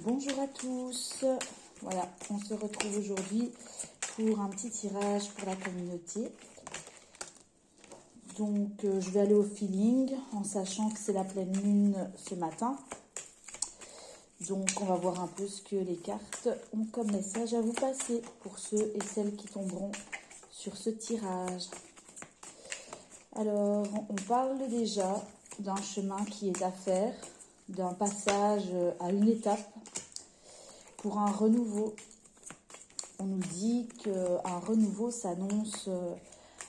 Bonjour à tous, voilà, on se retrouve aujourd'hui pour un petit tirage pour la communauté. Donc je vais aller au feeling en sachant que c'est la pleine lune ce matin. Donc on va voir un peu ce que les cartes ont comme message à vous passer pour ceux et celles qui tomberont sur ce tirage. Alors on parle déjà d'un chemin qui est à faire, d'un passage à une étape pour un renouveau. On nous dit qu'un renouveau s'annonce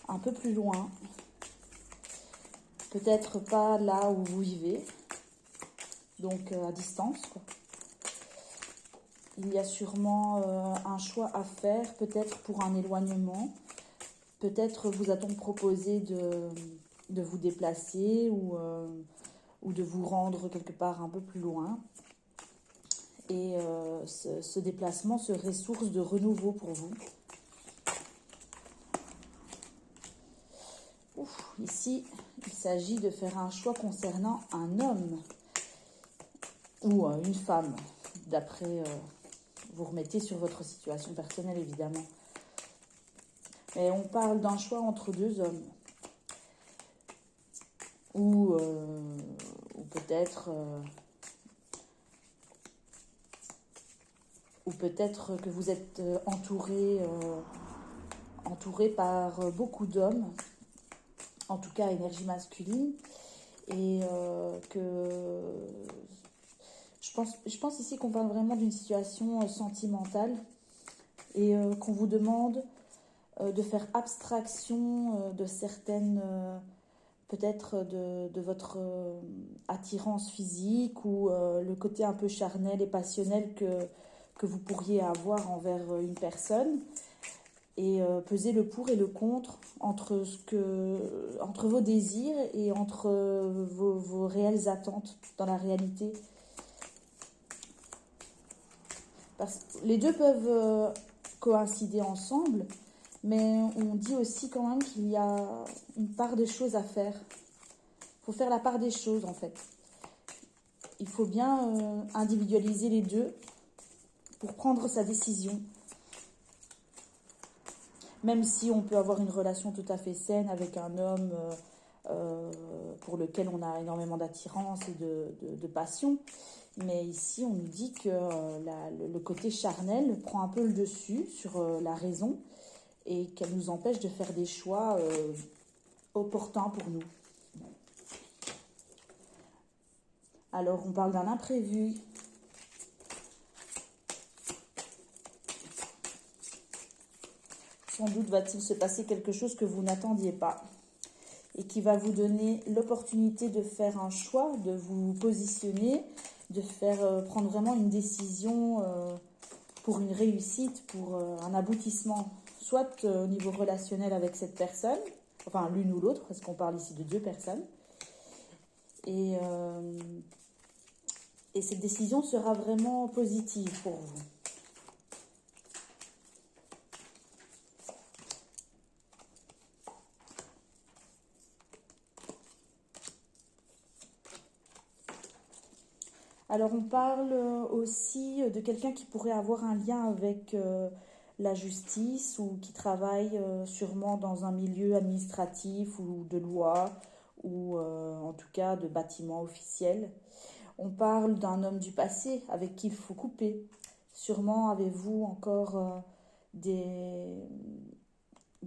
un peu plus loin, peut-être pas là où vous vivez, donc à distance, quoi. Il y a sûrement un choix à faire, peut-être pour un éloignement, peut-être vous a-t-on proposé de vous déplacer ou de vous rendre quelque part un peu plus loin. Et ce déplacement serait source de renouveau pour vous. Ici, il s'agit de faire un choix concernant un homme ou une femme. D'après, vous remettez sur votre situation personnelle, évidemment. Mais on parle d'un choix entre deux hommes. Ou peut-être que vous êtes entouré par beaucoup d'hommes, en tout cas énergie masculine, et que je pense ici qu'on parle vraiment d'une situation sentimentale et qu'on vous demande de faire abstraction de certaines, peut-être de votre attirance physique ou le côté un peu charnel et passionnel que vous pourriez avoir envers une personne. Et peser le pour et le contre entre vos désirs et entre vos réelles attentes dans la réalité. Parce que les deux peuvent coïncider ensemble, mais on dit aussi quand même qu'il y a une part des choses à faire. Il faut faire la part des choses en fait. Il faut bien individualiser les deux pour prendre sa décision. Même si on peut avoir une relation tout à fait saine avec un homme pour lequel on a énormément d'attirance et de passion. Mais ici, on nous dit que le côté charnel prend un peu le dessus sur la raison et qu'elle nous empêche de faire des choix opportuns pour nous. Alors, on parle d'un imprévu. Sans doute va-t-il se passer quelque chose que vous n'attendiez pas et qui va vous donner l'opportunité de faire un choix, de vous positionner, de faire prendre vraiment une décision pour une réussite, pour un aboutissement, soit au niveau relationnel avec cette personne, enfin l'une ou l'autre, parce qu'on parle ici de deux personnes. Et cette décision sera vraiment positive pour vous. Alors on parle aussi de quelqu'un qui pourrait avoir un lien avec la justice ou qui travaille sûrement dans un milieu administratif ou de loi ou en tout cas de bâtiment officiel. On parle d'un homme du passé avec qui il faut couper. Sûrement avez-vous encore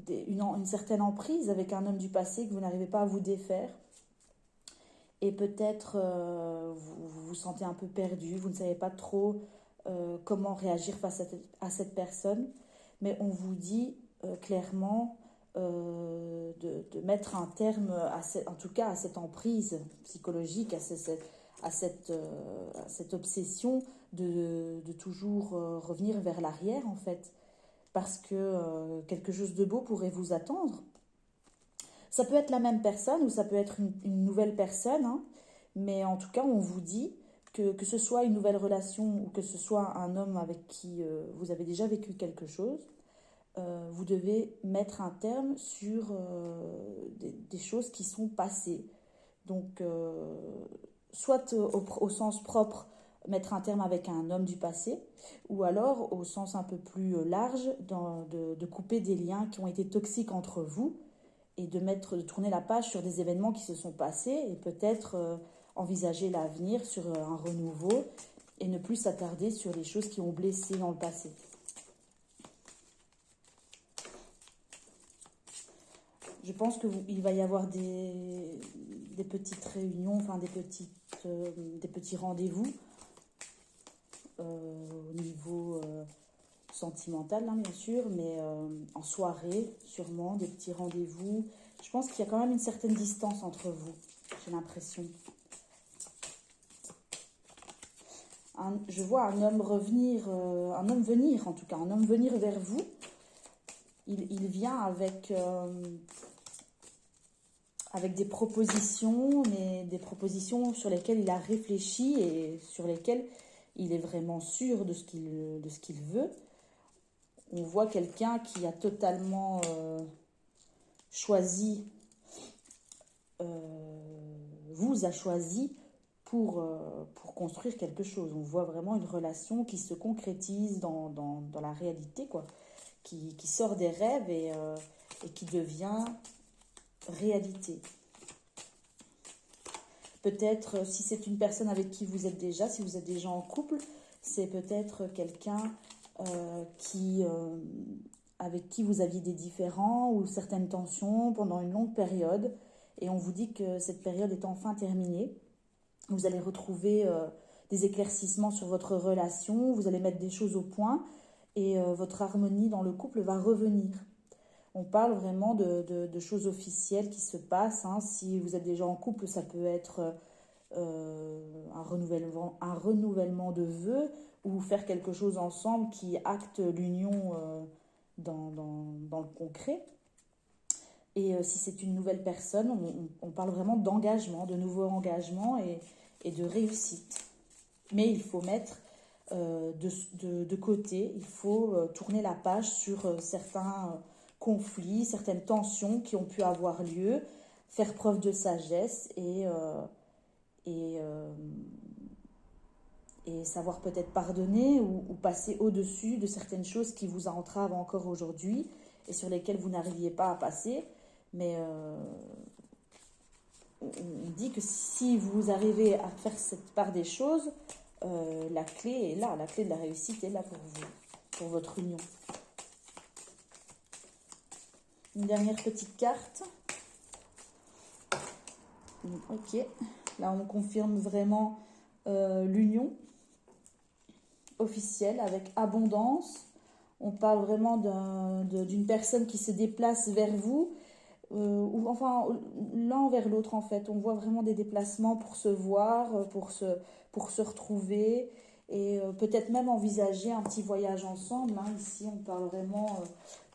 une certaine emprise avec un homme du passé que vous n'arrivez pas à vous défaire. Et peut-être vous vous sentez un peu perdu, vous ne savez pas trop comment réagir face à cette personne. Mais on vous dit clairement de mettre un terme, en tout cas à cette emprise psychologique, à cette obsession de toujours revenir vers l'arrière en fait. Parce que quelque chose de beau pourrait vous attendre. Ça peut être la même personne ou ça peut être une nouvelle personne, hein, mais en tout cas, on vous dit que ce soit une nouvelle relation ou que ce soit un homme avec qui vous avez déjà vécu quelque chose, vous devez mettre un terme sur des choses qui sont passées. Donc, soit au sens propre mettre un terme avec un homme du passé, ou alors, au sens un peu plus large, de couper des liens qui ont été toxiques entre vous et de tourner la page sur des événements qui se sont passés et peut-être envisager l'avenir sur un renouveau et ne plus s'attarder sur les choses qui ont blessé dans le passé. Je pense qu'il va y avoir des petites réunions, enfin des petits rendez-vous au niveau sentimental, hein, bien sûr, mais en soirée, sûrement, des petits rendez-vous. Je pense qu'il y a quand même une certaine distance entre vous, j'ai l'impression. Je vois un homme venir vers vous. Il vient avec des propositions, mais des propositions sur lesquelles il a réfléchi et sur lesquelles il est vraiment sûr de ce qu'il veut. On voit quelqu'un qui a totalement vous a choisi pour construire quelque chose. On voit vraiment une relation qui se concrétise dans la réalité, quoi, qui sort des rêves et qui devient réalité. Peut-être, si c'est une personne avec qui vous êtes déjà, si vous êtes déjà en couple, c'est peut-être quelqu'un avec qui vous aviez des différends ou certaines tensions pendant une longue période. Et on vous dit que cette période est enfin terminée. Vous allez retrouver des éclaircissements sur votre relation, vous allez mettre des choses au point et votre harmonie dans le couple va revenir. On parle vraiment de choses officielles qui se passent. Hein. Si vous êtes déjà en couple, ça peut être un renouvellement de vœux ou faire quelque chose ensemble qui acte l'union dans le concret. Et si c'est une nouvelle personne, on parle vraiment d'engagement, de nouveaux engagements et de réussite. Mais il faut mettre de côté, il faut tourner la page sur certains conflits, certaines tensions qui ont pu avoir lieu, faire preuve de sagesse et savoir peut-être pardonner ou passer au-dessus de certaines choses qui vous entravent encore aujourd'hui et sur lesquelles vous n'arriviez pas à passer. Mais on dit que si vous arrivez à faire cette part des choses, la clé est là, la clé de la réussite est là pour vous, pour votre union. Une dernière petite carte. Ok, là on confirme vraiment l'union officielle avec abondance. On parle vraiment d'une personne qui se déplace vers vous, ou enfin l'un vers l'autre en fait. On voit vraiment des déplacements pour se voir, pour se retrouver et peut-être même envisager un petit voyage ensemble. Hein. Ici, on parle vraiment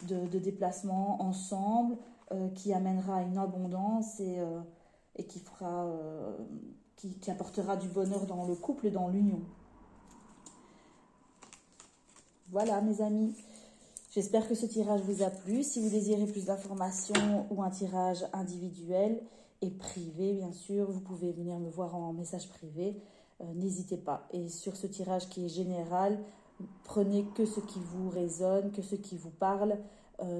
de déplacements ensemble qui amènera une abondance et qui apportera du bonheur dans le couple et dans l'union. Voilà mes amis, j'espère que ce tirage vous a plu. Si vous désirez plus d'informations ou un tirage individuel et privé bien sûr, vous pouvez venir me voir en message privé, n'hésitez pas. Et sur ce tirage qui est général, prenez que ce qui vous résonne, que ce qui vous parle.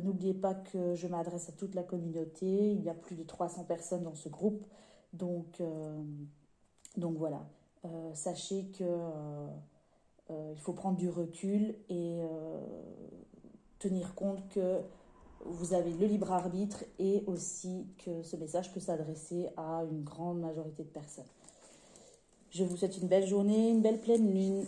N'oubliez pas que je m'adresse à toute la communauté, il y a plus de 300 personnes dans ce groupe, donc voilà. Sachez que il faut prendre du recul et tenir compte que vous avez le libre arbitre et aussi que ce message peut s'adresser à une grande majorité de personnes. Je vous souhaite une belle journée, une belle pleine lune.